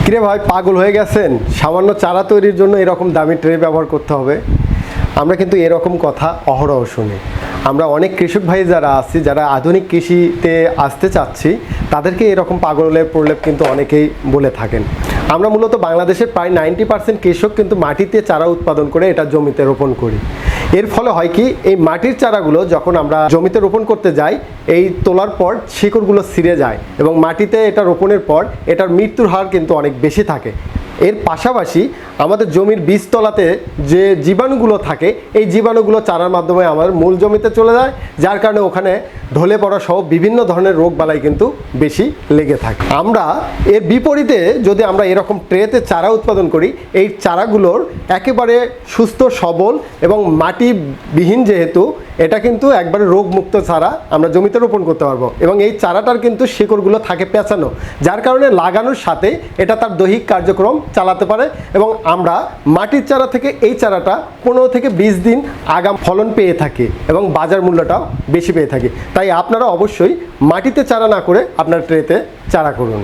কিরে ভাই, পাগল হয়ে গেছেন? সামান্য চারা তৈরির জন্য এরকম দামি ট্রে ব্যবহার করতে হবে? আমরা কিন্তু এরকম কথা অহরহ শুনি। আমরা অনেক কৃষক ভাই যারা আছি, যারা আধুনিক কৃষিতে আসতে চাচ্ছি, তাদেরকে এরকম পাগলের প্রলেপ কিন্তু অনেকেই বলে থাকেন। আমরা মূলত বাংলাদেশের প্রায় 90% কৃষক কিন্তু মাটিতে চারা উৎপাদন করে এটা জমিতে রোপণ করি। এর ফলে হয় কি, এই মাটির চারাগুলো যখন আমরা জমিতে রোপণ করতে যাই, এই তোলার পর শিকড়গুলো ছিঁড়ে যায় এবং মাটিতে এটা রোপণের পর এটার মৃত্যুর হার কিন্তু অনেক বেশি থাকে। এর পাশাপাশি আমাদের জমির বীজতলাতে যে জীবাণুগুলো থাকে, এই জীবাণুগুলো চারার মাধ্যমে আমার মূল জমিতে চলে যায়, যার কারণে ওখানে ঢলে পড়া সহ বিভিন্ন ধরনের রোগ বালাই কিন্তু বেশি লেগে থাকে। আমরা এর বিপরীতে যদি আমরা এরকম ট্রেতে চারা উৎপাদন করি, এই চারাগুলোর একেবারে সুস্থ সবল এবং মাটিবিহীন, যেহেতু এটা কিন্তু একবারে রোগমুক্ত চারা আমরা জমিতে রোপণ করতে পারবো এবং এই চারাটার কিন্তু শিকড়গুলো থাকে পেঁচানো, যার কারণে লাগানোর সাথে এটা তার দৈহিক কার্যক্রম চালাতে পারে এবং আমরা মাটির চারা থেকে এই চারাটা 15 থেকে 20 দিন আগাম ফলন পেয়ে থাকি এবং বাজার মূল্যটাও বেশি পেয়ে থাকি। তাই আপনারা অবশ্যই মাটিতে চারা না করে আপনার ট্রেতে চারা করুন।